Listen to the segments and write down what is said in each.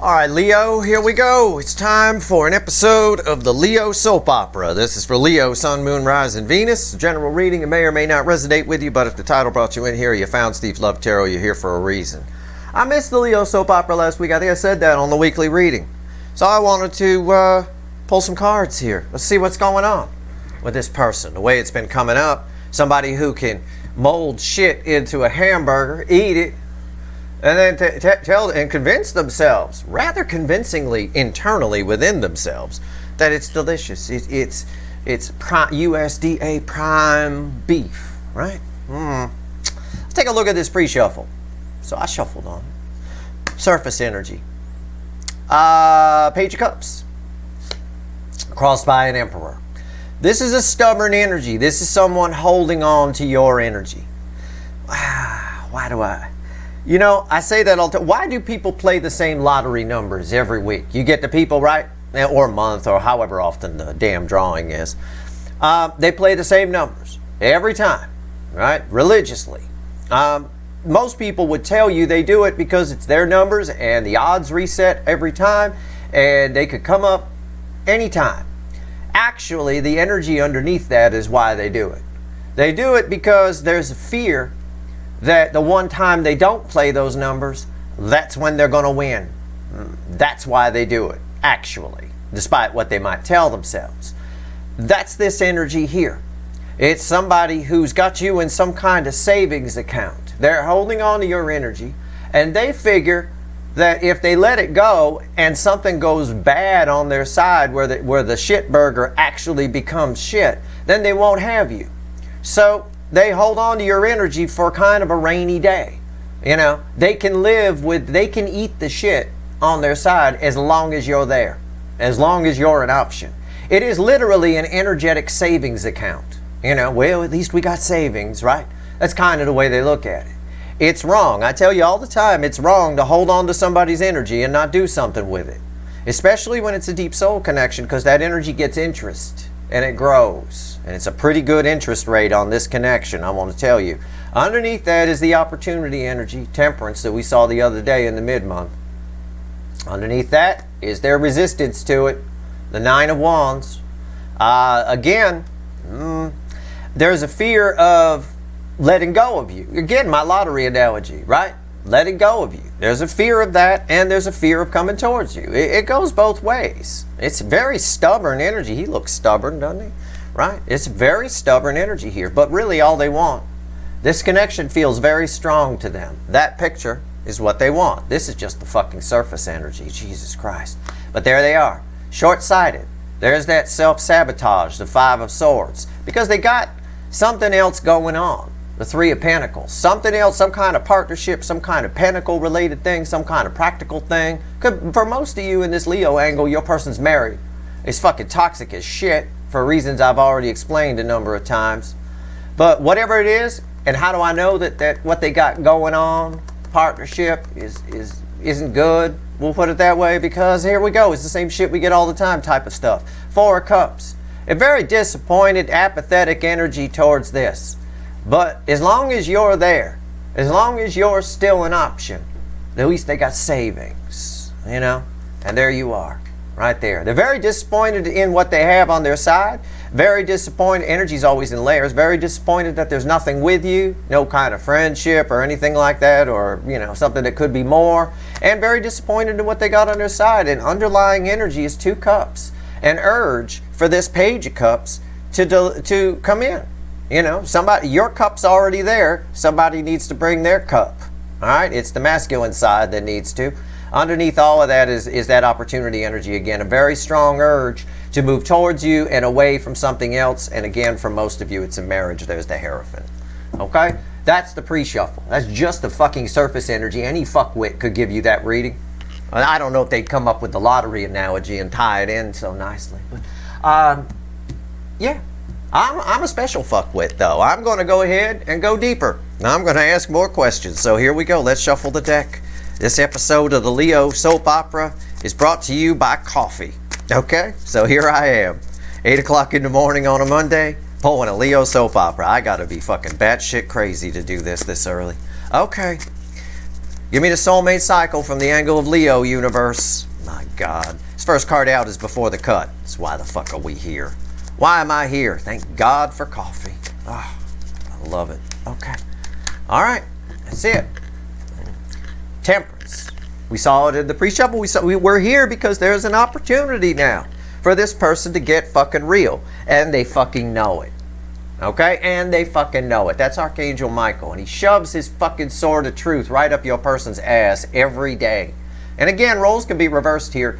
Alright, Leo, here we go. It's time for an episode of the Leo soap opera. This is for Leo, Sun, Moon, Rising, Venus. General reading, it may or may not resonate with you, but if the title brought you in here, you found Steve Love Tarot, you're here for a reason. I missed the Leo soap opera last week. I think I said that on the weekly reading. So I wanted to pull some cards here. Let's see what's going on with this person. The way it's been coming up. Somebody who can mold shit into a hamburger, eat it, and then tell and convince themselves, rather convincingly internally within themselves, that it's delicious. It's USDA prime beef, right? Let's take a look at this pre-shuffle. So I shuffled on. Surface energy. Page of Cups. Crossed by an Emperor. This is a stubborn energy. This is someone holding on to your energy. Why do I? You know, I say that all the time. Why do people play the same lottery numbers every week? You get the people, right? Or month, or however often the damn drawing is. They play the same numbers every time, right? Religiously. Most people would tell you they do it because it's their numbers and the odds reset every time and they could come up anytime. Actually, the energy underneath that is why they do it. They do it because there's a fear that the one time they don't play those numbers, that's when they're going to win. That's why they do it, actually, despite what they might tell themselves. That's this energy here. It's somebody who's got you in some kind of savings account. They're holding on to your energy, and they figure that if they let it go and something goes bad on their side where the shit burger actually becomes shit, then they won't have you. So they hold on to your energy for kind of a rainy day. You know, they can eat the shit on their side as long as you're there, as long as you're an option. It is literally an energetic savings account. You know, well, at least we got savings, right? That's kind of the way they look at it. It's wrong. I tell you all the time, it's wrong to hold on to somebody's energy and not do something with it. Especially when it's a deep soul connection, because that energy gets interest and it grows. And it's a pretty good interest rate on this connection, I want to tell you. Underneath that is the opportunity energy, temperance, that we saw the other day in the mid-month. Underneath that is their resistance to it, the Nine of Wands. There's a fear of letting go of you. Again, my lottery analogy, right? Letting go of you. There's a fear of that, and there's a fear of coming towards you. It goes both ways. It's very stubborn energy. He looks stubborn, doesn't he? Right? It's very stubborn energy here, but really all they want. This connection feels very strong to them. That picture is what they want. This is just the fucking surface energy. Jesus Christ. But there they are. Short-sighted. There's that self-sabotage, the Five of Swords. Because they got something else going on. The Three of Pentacles. Something else, some kind of partnership, some kind of pentacle-related thing, some kind of practical thing. For most of you in this Leo angle, your person's married. It's fucking toxic as shit for reasons I've already explained a number of times. But whatever it is, and how do I know that what they got going on, partnership, isn't good? We'll put it that way, because here we go. It's the same shit we get all the time type of stuff. Four of Cups. A very disappointed, apathetic energy towards this. But as long as you're there, as long as you're still an option, at least they got savings, you know? And there you are, right there. They're very disappointed in what they have on their side. Very disappointed. Energy's always in layers. Very disappointed that there's nothing with you, no kind of friendship or anything like that, or, you know, something that could be more. And very disappointed in what they got on their side. And underlying energy is Two Cups. An urge for this Page of Cups to come in. You know, your cup's already there. Somebody needs to bring their cup. All right? It's the masculine side that needs to. Underneath all of that is that opportunity energy again. A very strong urge to move towards you and away from something else. And again, for most of you, it's a marriage. There's the Hierophant. Okay? That's the pre-shuffle. That's just the fucking surface energy. Any fuckwit could give you that reading. I don't know if they'd come up with the lottery analogy and tie it in so nicely. But, yeah. I'm a special fuckwit, though. I'm going to go ahead and go deeper. I'm going to ask more questions. So here we go. Let's shuffle the deck. This episode of the Leo soap opera is brought to you by coffee. Okay? So here I am. 8 o'clock in the morning on a Monday, pulling a Leo soap opera. I got to be fucking batshit crazy to do this early. Okay. Give me the soulmate cycle from the angle of Leo universe. My God. This first card out is before the cut. That's why the fuck are we here? Why am I here? Thank God for coffee. Oh, I love it. Okay. All right. That's it. Temperance. We saw it in the pre-shuffle. We're here because there's an opportunity now for this person to get fucking real. And they fucking know it. Okay? And they fucking know it. That's Archangel Michael. And he shoves his fucking sword of truth right up your person's ass every day. And again, roles can be reversed here.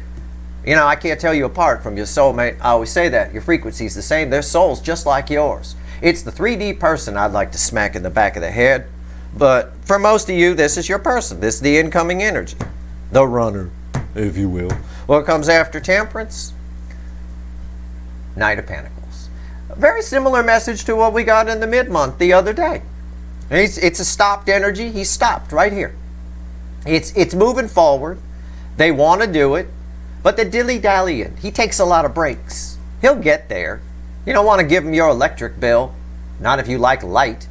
You know, I can't tell you apart from your soulmate. I always say that. Your frequency's the same. Their soul's just like yours. It's the 3D person I'd like to smack in the back of the head. But for most of you, this is your person. This is the incoming energy. The runner, if you will. What comes after temperance? Knight of Pentacles. A very similar message to what we got in the mid-month the other day. It's a stopped energy. He's stopped right here. It's moving forward. They want to do it. But the dilly-dallying, he takes a lot of breaks. He'll get there. You don't want to give him your electric bill. Not if you like light.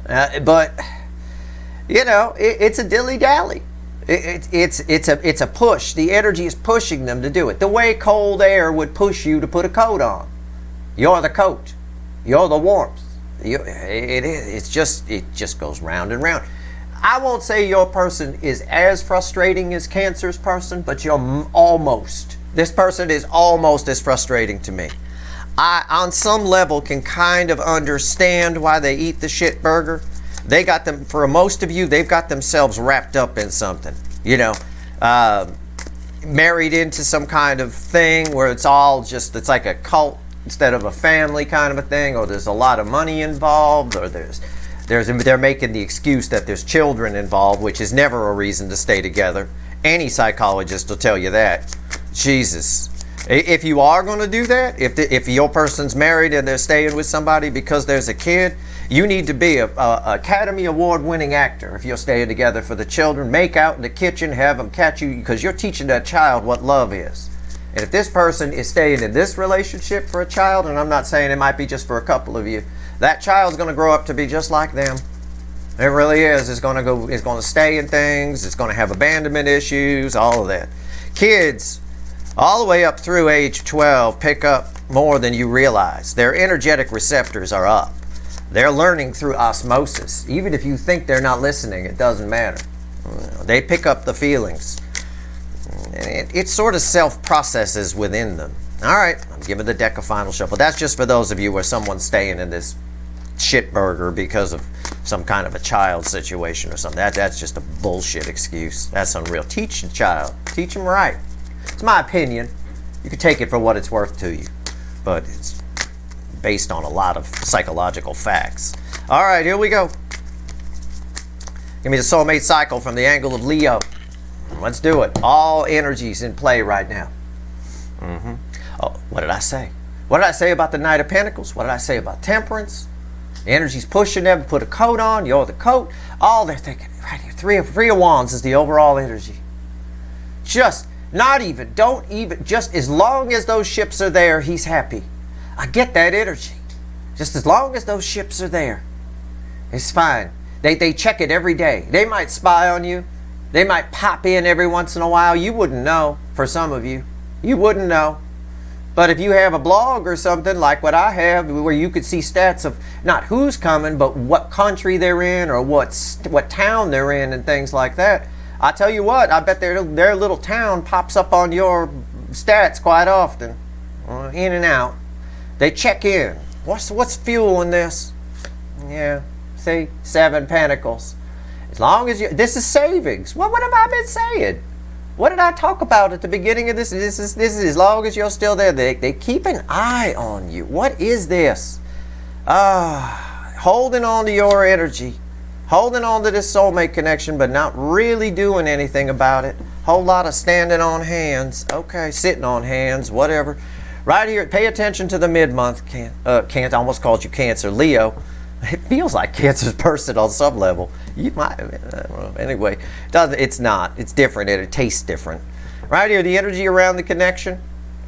But, you know, it's a dilly-dally. It's a push. The energy is pushing them to do it. The way cold air would push you to put a coat on. You're the coat. You're the warmth. It just goes round and round. I won't say your person is as frustrating as Cancer's person, but you're almost. This person is almost as frustrating to me. I, on some level, can kind of understand why they eat the shit burger. They got them, for most of you, they've got themselves wrapped up in something. You know, married into some kind of thing where it's all just, it's like a cult instead of a family kind of a thing, or there's a lot of money involved, or they're making the excuse that there's children involved, which is never a reason to stay together. Any psychologist will tell you that. Jesus. If you are going to do that, if your person's married and they're staying with somebody because there's a kid, you need to be a Academy Award winning actor. If you're staying together for the children, make out in the kitchen, have them catch you, because you're teaching that child what love is. And if this person is staying in this relationship for a child, and I'm not saying it might be just for a couple of you, that child's going to grow up to be just like them. It really is. It's going to stay in things. It's going to have abandonment issues, all of that. Kids, all the way up through age 12, pick up more than you realize. Their energetic receptors are up. They're learning through osmosis. Even if you think they're not listening, it doesn't matter. They pick up the feelings. It sort of self-processes within them. All right, I'm giving the deck a final shuffle. That's just for those of you where someone's staying in this shit burger because of some kind of a child situation or something. That's just a bullshit excuse. That's unreal. Teach the child. Teach them right. It's my opinion. You can take it for what it's worth to you. But it's based on a lot of psychological facts. All right, here we go. Give me the soulmate cycle from the angle of Leo. Let's do it. All energies in play right now. Oh, what did I say? What did I say about the Knight of Pentacles? What did I say about temperance? The energy's pushing them to put a coat on. You're the coat. All they're thinking right here. Three of Wands is the overall energy. Just as long as those ships are there, he's happy. I get that energy. Just as long as those ships are there, it's fine. They check it every day. They might spy on you. They might pop in every once in a while. You wouldn't know, for some of you. You wouldn't know. But if you have a blog or something like what I have, where you could see stats of not who's coming, but what country they're in or what town they're in and things like that, I tell you what, I bet their little town pops up on your stats quite often. In and out. They check in. What's fueling this? Yeah, see, 7 Pentacles. As long as this is savings. What have I been saying? What did I talk about at the beginning of this? This is as long as you're still there. They keep an eye on you. What is this? Holding on to your energy. Holding on to this soulmate connection, but not really doing anything about it. Whole lot of standing on hands. Okay, sitting on hands, whatever. Right here, pay attention to the mid-month. Cancer, I almost called you Cancer. Leo. It feels like Cancer's person on some level. You might, anyway, it's not. It's different and it tastes different. Right here, the energy around the connection.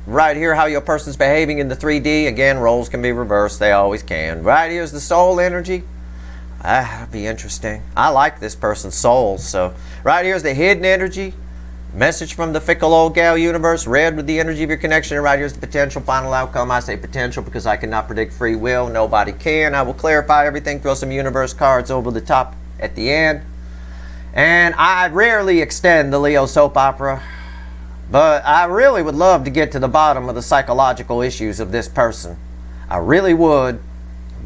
Right here, how your person's behaving in the 3D. Again, roles can be reversed. They always can. Right here's the soul energy. That'd be interesting. I like this person's soul. So right here's the hidden energy. Message from the fickle old gal universe. Red with the energy of your connection. And right here's the potential final outcome. I say potential because I cannot predict free will. Nobody can. I will clarify everything. Throw some universe cards over the top at the end. And I rarely extend the Leo soap opera. But I really would love to get to the bottom of the psychological issues of this person. I really would.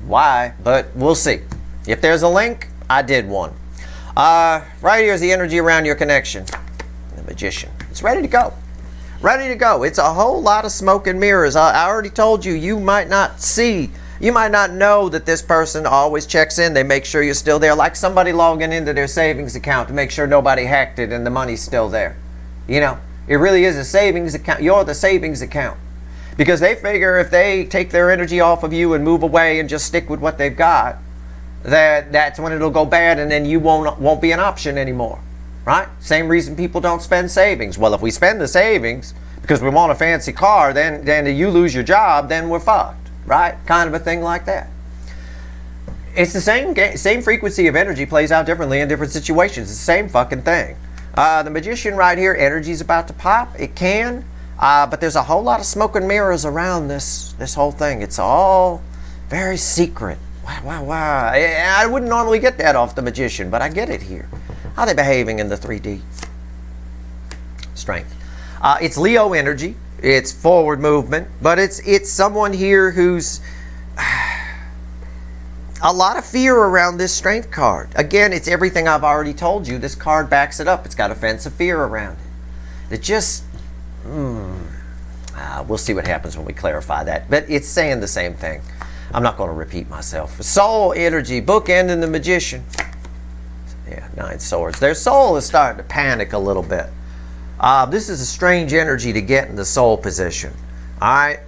Why? But we'll see. If there's a link, I did one. Right here is the energy around your connection. The Magician. It's ready to go. Ready to go. It's a whole lot of smoke and mirrors. I already told you, you might not see, you might not know that this person always checks in. They make sure you're still there, like somebody logging into their savings account to make sure nobody hacked it and the money's still there. You know, it really is a savings account. You're the savings account. Because they figure if they take their energy off of you and move away and just stick with what they've got, that's when it'll go bad, and then you won't be an option anymore, right? Same reason people don't spend savings. Well, if we spend the savings because we want a fancy car, then you lose your job, then we're fucked, right? Kind of a thing like that. It's the same frequency of energy plays out differently in different situations. It's the same fucking thing. The Magician right here, energy's about to pop. It can, but there's a whole lot of smoke and mirrors around this whole thing. It's all very secret. Wow. I wouldn't normally get that off the Magician, but I get it here. How are they behaving in the 3D? Strength. It's Leo energy. It's forward movement, but it's someone here who's a lot of fear around this Strength card. Again, it's everything I've already told you. This card backs it up. It's got offensive fear around it. It just... we'll see what happens when we clarify that. But it's saying the same thing. I'm not going to repeat myself. Soul energy, bookending the Magician. Yeah, 9 swords. Their soul is starting to panic a little bit. This is a strange energy to get in the soul position. All right?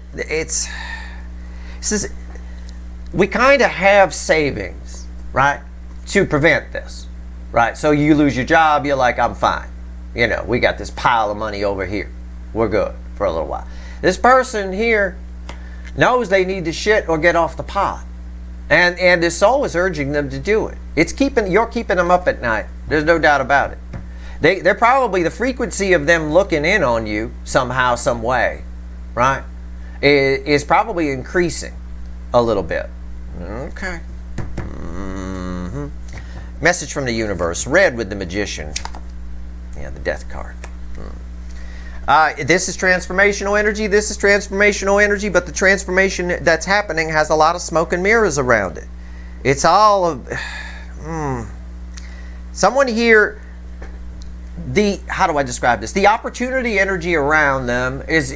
We kind of have savings, right, to prevent this, right? So you lose your job, you're like, I'm fine. You know, we got this pile of money over here. We're good for a little while. This person here knows they need to shit or get off the pot. And their soul is urging them to do it. You're keeping them up at night. There's no doubt about it. They're probably, the frequency of them looking in on you somehow, some way, right, is probably increasing a little bit. Okay. Message from the universe. Red with the Magician. Yeah, the Death card. This is transformational energy. This is transformational energy, but the transformation that's happening has a lot of smoke and mirrors around it. It's all of... Someone here... How do I describe this? The opportunity energy around them is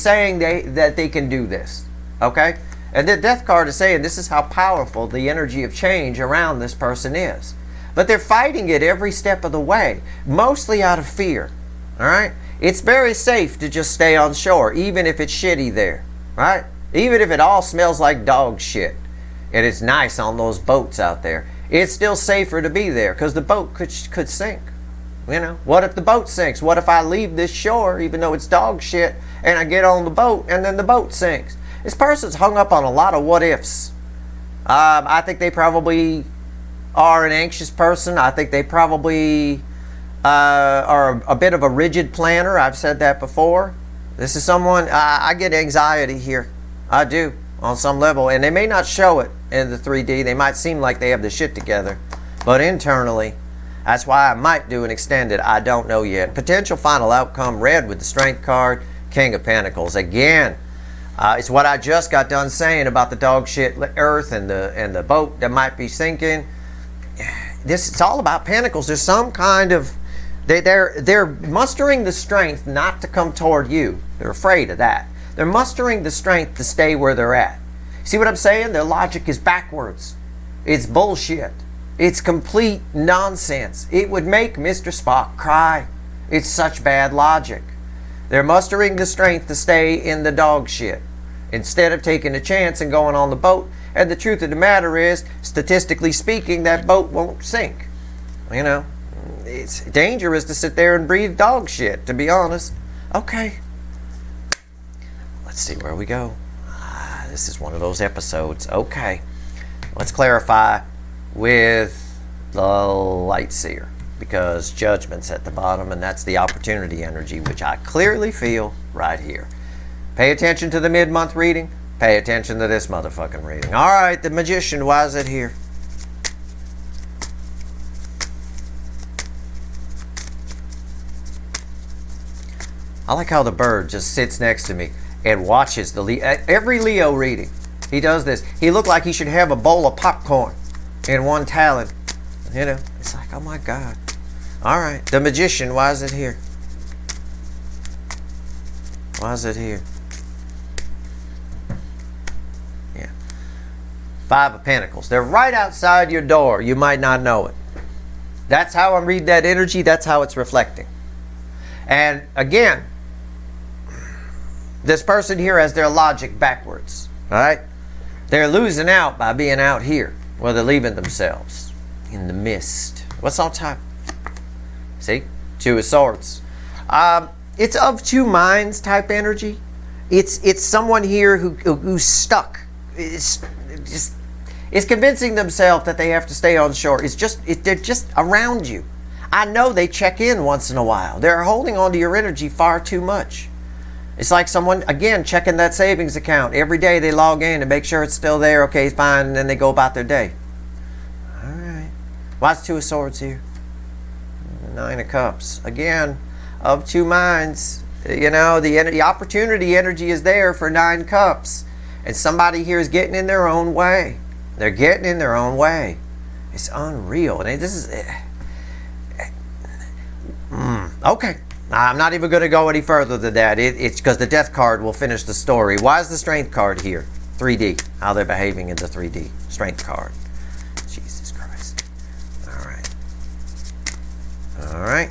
saying that they can do this. Okay? And the Death card is saying this is how powerful the energy of change around this person is. But they're fighting it every step of the way, mostly out of fear. All right? It's very safe to just stay on shore, even if it's shitty there, right? Even if it all smells like dog shit and it's nice on those boats out there, it's still safer to be there because the boat could sink. You know, what if the boat sinks? What if I leave this shore, even though it's dog shit, and I get on the boat and then the boat sinks? This person's hung up on a lot of what ifs. I think they probably are an anxious person. I think they probably... are a bit of a rigid planner. I've said that before. This is someone, I get anxiety here. I do, on some level. And they may not show it in the 3D. They might seem like they have the shit together. But internally, that's why I might do an extended. I don't know yet. Potential final outcome, red with the Strength card, King of Pentacles. Again, it's what I just got done saying about the dog shit earth and the boat that might be sinking. It's all about Pentacles. There's some kind of... They're mustering the strength not to come toward you. They're afraid of that. They're mustering the strength to stay where they're at. See what I'm saying? Their logic is backwards. It's bullshit. It's complete nonsense. It would make Mr. Spock cry. It's such bad logic. They're mustering the strength to stay in the dog shit instead of taking a chance and going on the boat. And the truth of the matter is, statistically speaking, that boat won't sink. You know? It's dangerous to sit there and breathe dog shit, to be honest. Okay. Let's see where we go. This is one of those episodes. Okay. Let's clarify with the light seer, because judgment's at the bottom, and that's the opportunity energy, which I clearly feel right here. Pay attention to the mid-month reading. Pay attention to this motherfucking reading. All right, the magician, why is it here? I like how the bird just sits next to me and watches every Leo reading. He does this. He looked like he should have a bowl of popcorn in one talon. You know, it's like, oh my God. All right, the magician, why is it here? Why is it here? Yeah. 5 of Pentacles. They're right outside your door. You might not know it. That's how I'm reading that energy. That's how it's reflecting. And again, this person here has their logic backwards. All right? They're losing out by being out here, where they're leaving themselves in the mist. What's on top? See? 2 of Swords. It's of 2 minds type energy. It's someone here who's stuck. It's convincing themselves that they have to stay on shore. They're just around you. I know they check in once in a while. They're holding on to your energy far too much. It's like someone, again, checking that savings account. Every day they log in to make sure it's still there. Okay, fine. And then they go about their day. All right. Why is 2 of Swords here? 9 of Cups. Again, of 2 minds. You know, the opportunity energy is there for 9 Cups. And somebody here is getting in their own way. They're getting in their own way. It's unreal. And this is... Okay. I'm not even going to go any further than that. It's because the Death card will finish the story. Why is the Strength card here? 3D. How they're behaving in the 3D. Strength card. Jesus Christ. All right. All right.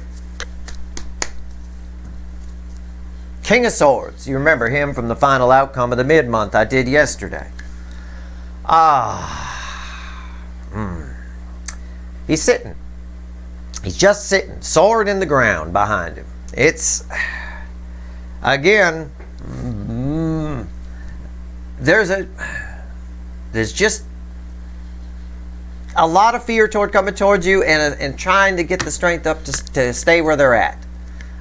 King of Swords. You remember him from the final outcome of the mid-month I did yesterday. He's sitting. He's just sitting. Sword in the ground behind him. It's, again, there's just a lot of fear coming towards you, and trying to get the strength up to stay where they're at.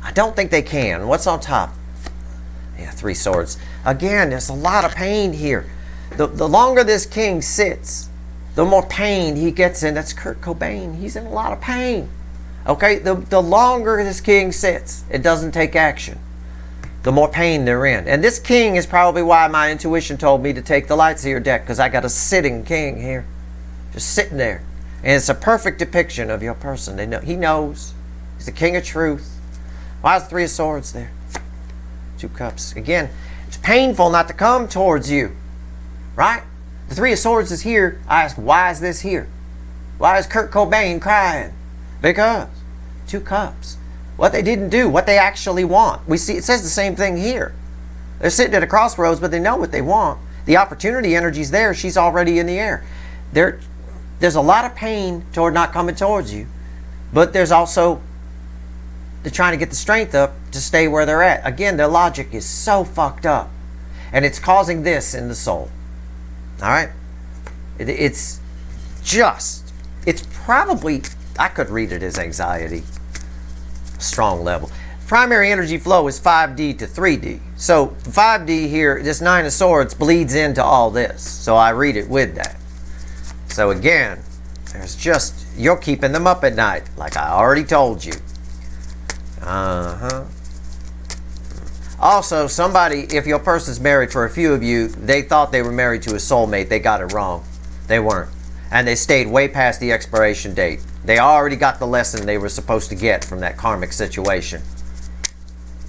I don't think they can. What's on top? Yeah, 3 Swords. Again, there's a lot of pain here. The longer this king sits, the more pain he gets in. That's Kurt Cobain. He's in a lot of pain. Okay, the longer this king sits, it doesn't take action, the more pain they're in. And this king is probably why my intuition told me to take the Lightseer deck, because I got a sitting king here, just sitting there. And it's a perfect depiction of your person. He knows. He's the king of truth. Why is the 3 of Swords there? 2 Cups. Again, it's painful not to come towards you, right? The 3 of Swords is here. I ask, why is this here? Why is Kurt Cobain crying? Because 2 Cups. What they didn't do, what they actually want. We see it says the same thing here. They're sitting at a crossroads, but they know what they want. The opportunity energy's there. She's already in the air. There's a lot of pain toward not coming towards you, but there's also they're trying to get the strength up to stay where they're at. Again, their logic is so fucked up, and it's causing this in the soul. All right, it's probably, I could read it as anxiety, strong level. Primary energy flow is 5D to 3D. So 5D here, this 9 of Swords bleeds into all this. So I read it with that. So again, there's just, you're keeping them up at night, like I already told you. Also, somebody, if your person's married, for a few of you, they thought they were married to a soulmate. They got it wrong. They weren't. And they stayed way past the expiration date. They already got the lesson they were supposed to get from that karmic situation.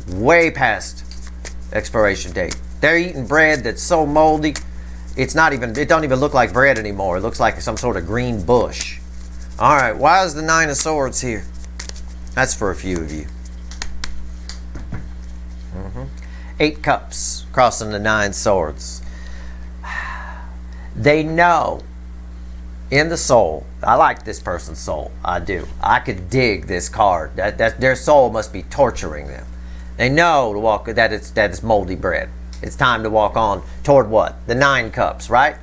Way past expiration date. They're eating bread that's so moldy, it don't even look like bread anymore. It looks like some sort of green bush. All right, why is the 9 of Swords here? That's for a few of you. 8 Cups, crossing the 9 Swords. They know in the soul, I like this person's soul, I do. I could dig this card. That their soul must be torturing them. They know to walk that it's moldy bread. It's time to walk on toward what? The 9 Cups, right?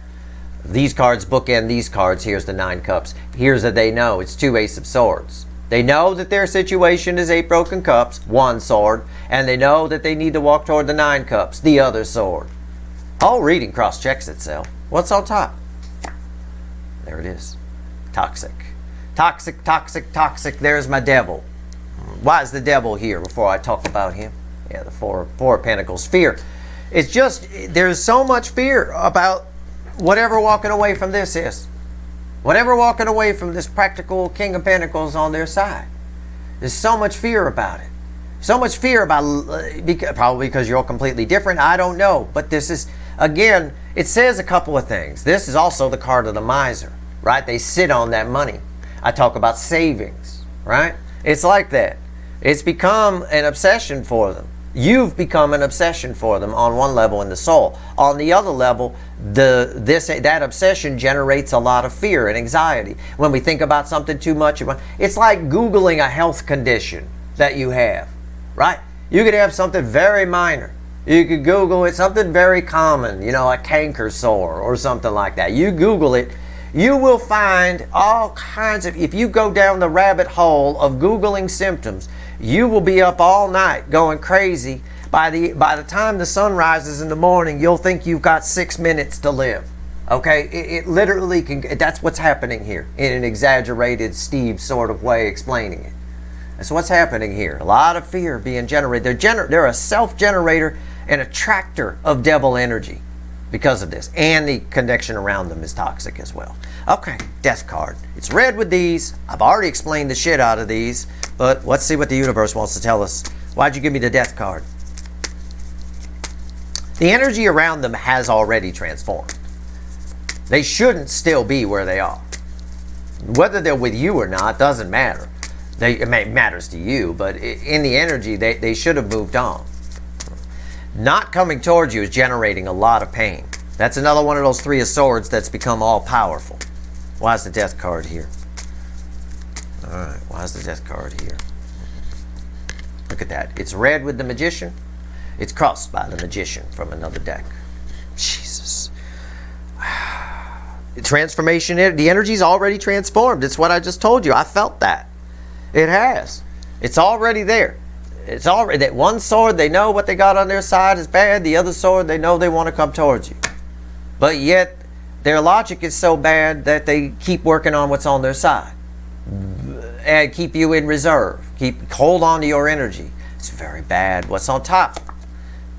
These cards bookend these cards. Here's the 9 cups. Here's that they know. It's 2 Ace of Swords. They know that their situation is 8 broken cups, 1 sword, and they know that they need to walk toward the 9 cups, the other sword. Whole reading cross-checks itself. What's on top? There it is. Toxic. Toxic, toxic, toxic. There's my devil. Why is the devil here before I talk about him? Yeah, the four of Pentacles. Fear. It's just, there's so much fear about whatever walking away from this is. Whatever walking away from this practical King of Pentacles on their side. There's so much fear about it. So much fear about, probably because you're completely different. I don't know. But this is, again, it says a couple of things. This is also the card of the miser, right? They sit on that money. I talk about savings, right? It's like that. It's become an obsession for them. You've become an obsession for them on one level in the soul. On the other level, that obsession generates a lot of fear and anxiety. When we think about something too much, it's like Googling a health condition that you have, right? You could have something very minor. You could Google it, something very common, you know, a canker sore or something like that. You Google it, you will find all kinds of, if you go down the rabbit hole of Googling symptoms, you will be up all night going crazy. By the time the sun rises in the morning, you'll think you've got 6 minutes to live. Okay? It literally can, that's what's happening here in an exaggerated Steve sort of way explaining it. That's what's happening here. A lot of fear being generated. They're a self-generator and attractor of devil energy because of this. And the connection around them is toxic as well. Okay, Death card. It's red with these. I've already explained the shit out of these, but let's see what the universe wants to tell us. Why'd you give me the Death card? The energy around them has already transformed. They shouldn't still be where they are. Whether they're with you or not doesn't matter. It matters to you, but in the energy, they should have moved on. Not coming towards you is generating a lot of pain. That's another one of those 3 of Swords that's become all powerful. Why is the Death card here? All right, why is the Death card here? Look at that. It's red with the Magician. It's crossed by the Magician from another deck. Jesus. Transformation, the energy's already transformed. It's what I just told you. I felt that. It has. It's already there. It's already, that one sword, they know what they got on their side is bad. The other sword, they know they want to come towards you. But yet, their logic is so bad that they keep working on what's on their side. And keep you in reserve. Hold on to your energy. It's very bad. What's on top?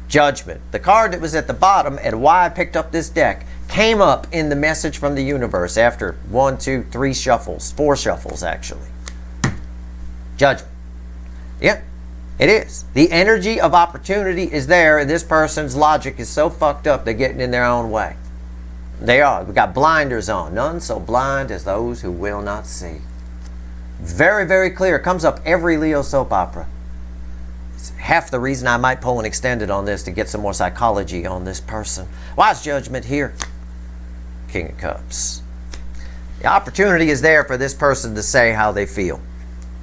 Judgment. The card that was at the bottom and why I picked up this deck came up in the message from the universe after 1, 2, 3 shuffles. 4 shuffles, actually. Judgment. Yeah, it is. The energy of opportunity is there, and this person's logic is so fucked up they're getting in their own way. They are. We got blinders on. None so blind as those who will not see. Very, very clear. It comes up every Leo soap opera. It's half the reason I might pull an extended on this to get some more psychology on this person. Why is Judgment here? King of Cups. The opportunity is there for this person to say how they feel.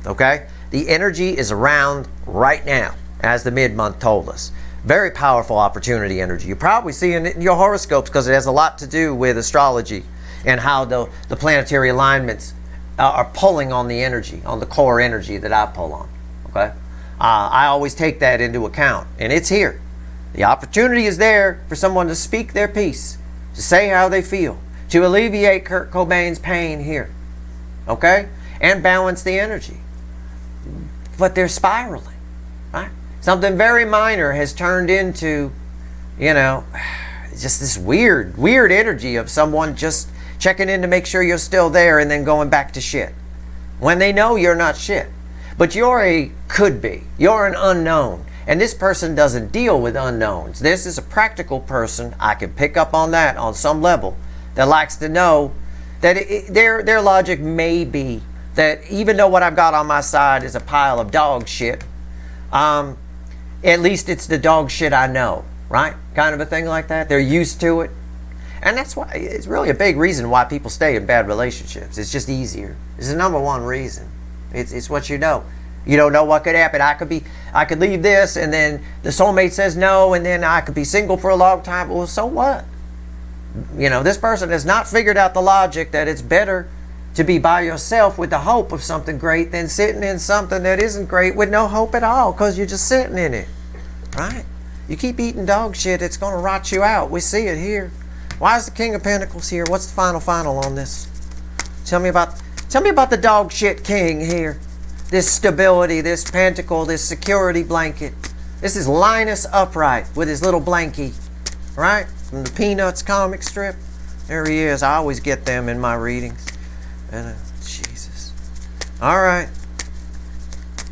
Okay? The energy is around right now, as the mid-month told us. Very powerful opportunity energy. You're probably seeing it in your horoscopes because it has a lot to do with astrology and how the planetary alignments are pulling on the energy, on the core energy that I pull on. Okay? I always take that into account, and it's here. The opportunity is there for someone to speak their piece, to say how they feel, to alleviate Kurt Cobain's pain here. Okay? And balance the energy. But they're spiraling, right? Something very minor has turned into, you know, just this weird energy of someone just checking in to make sure you're still there and then going back to shit. When they know you're not shit. But you're a could be. You're an unknown. And this person doesn't deal with unknowns. This is a practical person. I can pick up on that on some level that likes to know that their logic may be that even though what I've got on my side is a pile of dog shit, at least it's the dog shit I know, right? Kind of a thing like that. They're used to it. And that's why it's really a big reason why people stay in bad relationships. It's just easier. It's the number one reason. It's what you know. You don't know what could happen. I could leave this and then the soulmate says no and then I could be single for a long time. Well, so what? You know, this person has not figured out the logic that it's better to be by yourself with the hope of something great than sitting in something that isn't great with no hope at all because you're just sitting in it, right? You keep eating dog shit, it's going to rot you out. We see it here. Why is the King of Pentacles here? What's the final on this? Tell me about the dog shit king here. This stability, this pentacle, this security blanket. This is Linus Upright with his little blankie, right? From the Peanuts comic strip. There he is. I always get them in my readings. And Jesus. All right.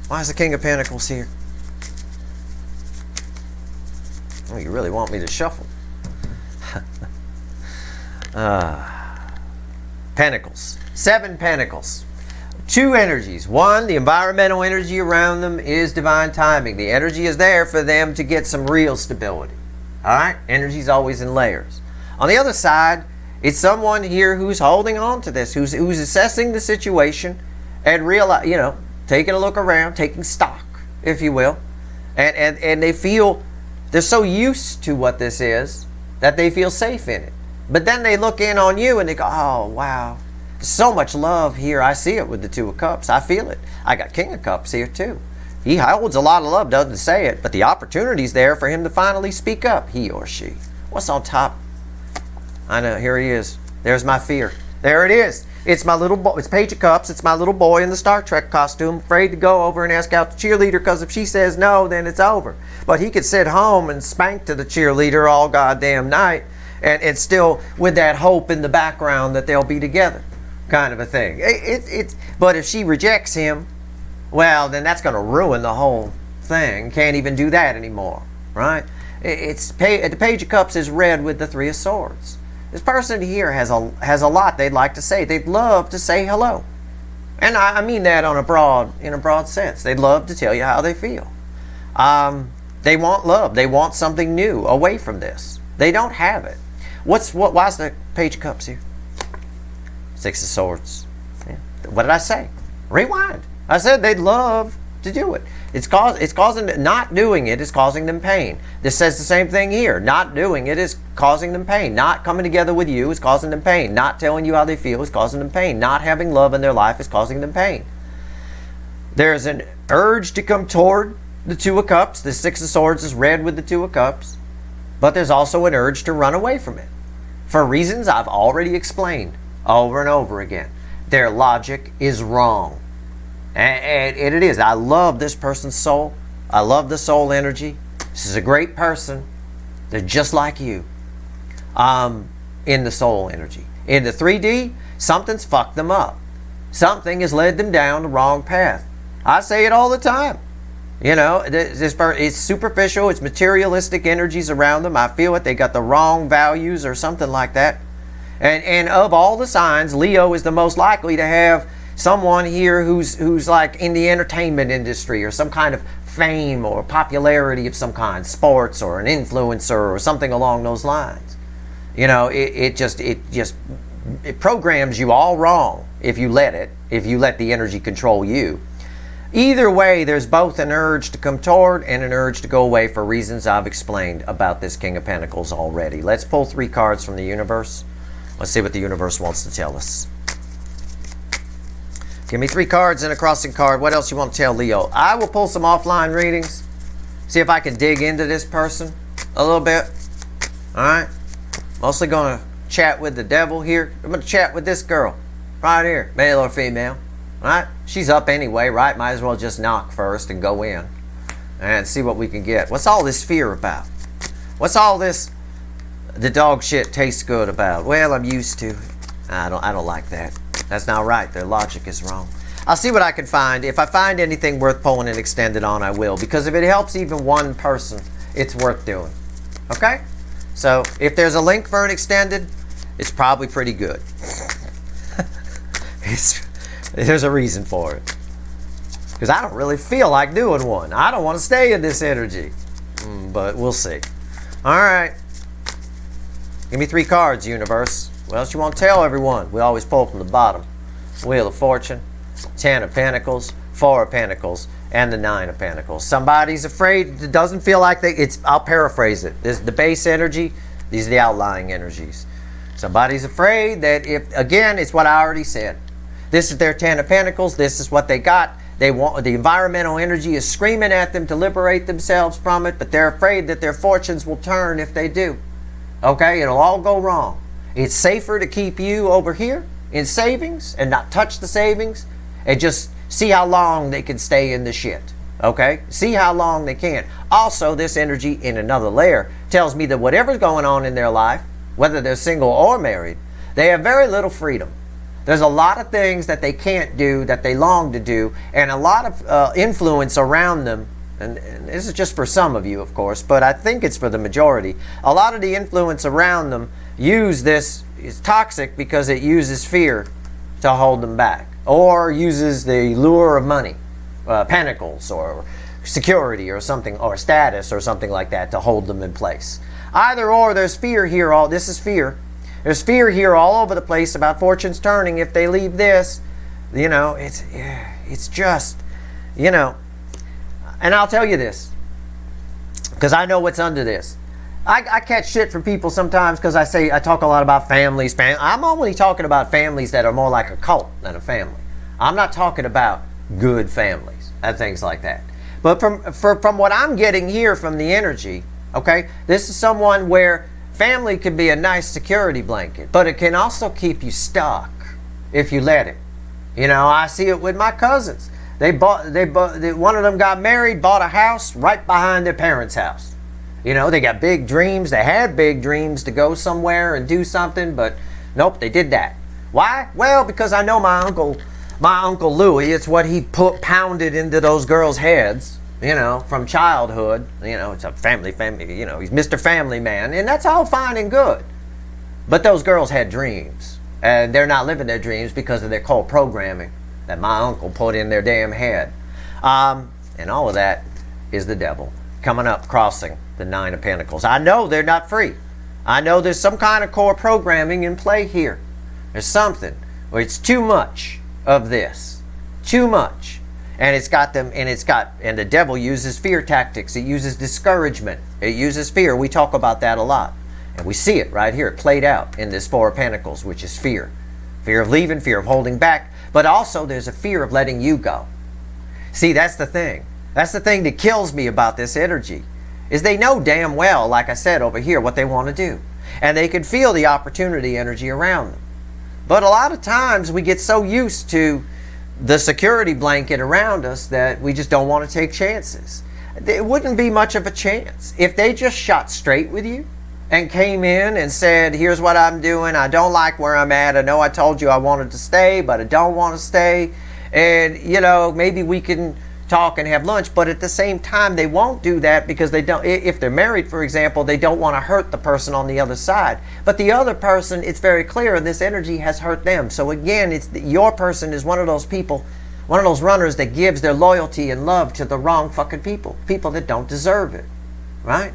Why is the King of Pentacles here? Oh, you really want me to shuffle? Pentacles. 7 pentacles. 2 energies. 1, the environmental energy around them is divine timing. The energy is there for them to get some real stability. All right? Energy is always in layers. On the other side, it's someone here who's holding on to this, who's assessing the situation and realize, you know, taking a look around, taking stock, if you will. And they feel they're so used to what this is that they feel safe in it. But then they look in on you and they go, oh, wow. There's so much love here. I see it with the 2 of Cups. I feel it. I got King of Cups here too. He holds a lot of love, doesn't say it, but the opportunity's there for him to finally speak up, he or she. What's on top? I know, here he is. There's my fear. There it is. It's my little boy. It's Page of Cups. It's my little boy in the Star Trek costume, afraid to go over and ask out the cheerleader because if she says no, then it's over. But he could sit home and spank to the cheerleader all goddamn night and still with that hope in the background that they'll be together, kind of a thing. But if she rejects him, well, then that's going to ruin the whole thing. Can't even do that anymore, right? The Page of Cups is red with the 3 of Swords. This person here has a lot they'd like to say. They'd love to say hello. And I mean that in a broad sense. They'd love to tell you how they feel. They want love. They want something new away from this. They don't have it. Why is the Page of Cups here? 6 of Swords. Yeah. What did I say? Rewind. I said they'd love to do it. It's causing, not doing it is causing them pain. This says the same thing here. Not doing it is causing them pain. Not coming together with you is causing them pain. Not telling you how they feel is causing them pain. Not having love in their life is causing them pain. There's an urge to come toward the 2 of Cups. The 6 of Swords is red with the 2 of Cups. But there's also an urge to run away from it. For reasons I've already explained over and over again. Their logic is wrong. And it is. I love this person's soul. I love the soul energy. This is a great person. They're just like you. In the soul energy. In the 3D, something's fucked them up. Something has led them down the wrong path. I say it all the time. You know, it's superficial. It's materialistic energies around them. I feel it. They got the wrong values or something like that. And of all the signs, Leo is the most likely to have someone here who's like in the entertainment industry or some kind of fame or popularity of some kind, sports or an influencer or something along those lines. You know, it programs you all wrong if you let the energy control you. Either way, there's both an urge to come toward and an urge to go away for reasons I've explained about this King of Pentacles already. Let's pull 3 cards from the universe. Let's see what the universe wants to tell us. Give me 3 cards and a crossing card. What else you want to tell Leo? I will pull some offline readings. See if I can dig into this person a little bit. Alright? Mostly going to chat with the devil here. I'm going to chat with this girl. Right here. Male or female. Alright? She's up anyway, right? Might as well just knock first and go in. And see what we can get. What's all this fear about? What's all this the dog shit tastes good about? Well, I'm used to it. I don't like that. That's not right. Their logic is wrong. I'll see what I can find. If I find anything worth pulling and extended on, I will. Because if it helps even one person, it's worth doing. Okay? So, if there's a link for an extended, it's probably pretty good. There's a reason for it. Because I don't really feel like doing one. I don't want to stay in this energy. But we'll see. Alright. Give me 3 cards, universe. What else you want to tell everyone? We always pull from the bottom. Wheel of Fortune, 10 of Pentacles, 4 of Pentacles, and the 9 of Pentacles. Somebody's afraid. It doesn't feel like I'll paraphrase it. This is the base energy. These are the outlying energies. Somebody's afraid that if, again, it's what I already said. This is their 10 of Pentacles. This is what they got. They want, the environmental energy is screaming at them to liberate themselves from it, but they're afraid that their fortunes will turn if they do. Okay, it'll all go wrong. It's safer to keep you over here in savings and not touch the savings and just see how long they can stay in the shit. Okay, see how long they can. Also, this energy in another layer tells me that whatever's going on in their life, whether they're single or married, they have very little freedom. There's a lot of things that they can't do that they long to do, and a lot of influence around them. And this is just for some of you, of course, but I think it's for the majority. A lot of the influence around them use this, is toxic because it uses fear to hold them back, or uses the lure of money, pentacles, or security, or something, or status, or something like that to hold them in place. Either or, there's fear here. This is fear. There's fear here all over the place about fortunes turning if they leave this. You know, it's just, you know. And I'll tell you this, because I know what's under this. I catch shit from people sometimes because I talk a lot about families. I'm only talking about families that are more like a cult than a family. I'm not talking about good families and things like that. But from what I'm getting here from the energy, okay, this is someone where family can be a nice security blanket, but it can also keep you stuck if you let it. You know, I see it with my cousins. One of them got married, bought a house right behind their parents' house. You know, they got big dreams. They had big dreams to go somewhere and do something, but nope, they did that. Why? Well, because I know my uncle Louis. It's what he pounded into those girls' heads. You know, from childhood. You know, it's a family, you know, he's Mr. Family Man, and that's all fine and good. But those girls had dreams, and they're not living their dreams because of their cold programming that my uncle put in their damn head. And all of that is the devil coming up, crossing the 9 of Pentacles. I know they're not free. I know there's some kind of core programming in play here. There's something where it's too much of this. Too much. And it's got them, and the devil uses fear tactics. It uses discouragement. It uses fear. We talk about that a lot. And we see it right here, played out in this 4 of Pentacles, which is fear. Fear of leaving, fear of holding back. But also there's a fear of letting you go. See, that's the thing. That's the thing that kills me about this energy, is they know damn well, like I said over here, what they want to do. And they can feel the opportunity energy around them. But a lot of times we get so used to the security blanket around us that we just don't want to take chances. It wouldn't be much of a chance. If they just shot straight with you and came in and said, here's what I'm doing, I don't like where I'm at, I know I told you I wanted to stay, but I don't want to stay, and you know, maybe we can talk and have lunch. But at the same time, they won't do that because they don't, if they're married, for example, they don't want to hurt the person on the other side. But the other person, it's very clear, and this energy has hurt them. So again, your person is one of those people, one of those runners that gives their loyalty and love to the wrong fucking people that don't deserve it, right?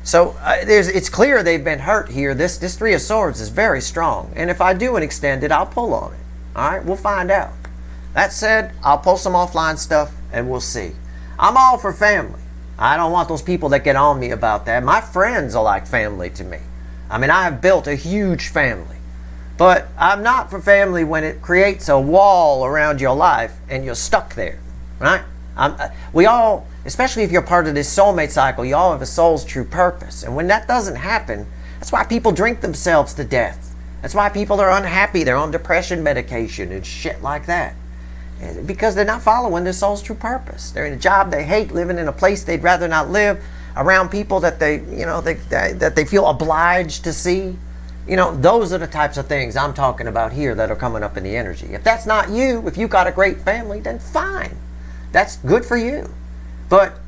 So it's clear they've been hurt here. This 3 of Swords is very strong, and if I do an extended, I'll pull on it. All right, we'll find out. That said, I'll pull some offline stuff and we'll see. I'm all for family. I don't want those people that get on me about that. My friends are like family to me. I mean, I have built a huge family. But I'm not for family when it creates a wall around your life and you're stuck there, right? We all, especially if you're part of this soulmate cycle, you all have a soul's true purpose. And when that doesn't happen, that's why people drink themselves to death. That's why people are unhappy. They're on depression medication and shit like that. Because they're not following their soul's true purpose. They're in a job they hate, living in a place they'd rather not live, around people that that they feel obliged to see. You know, those are the types of things I'm talking about here that are coming up in the energy. If that's not you, if you've got a great family, then fine. That's good for you. But,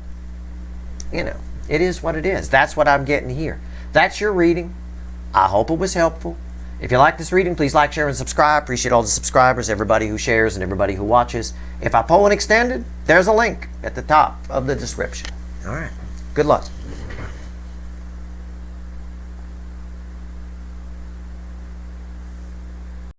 you know, it is what it is. That's what I'm getting here. That's your reading. I hope it was helpful. If you like this reading, please like, share, and subscribe. Appreciate all the subscribers, everybody who shares, and everybody who watches. If I pull an extended, there's a link at the top of the description. All right. Good luck.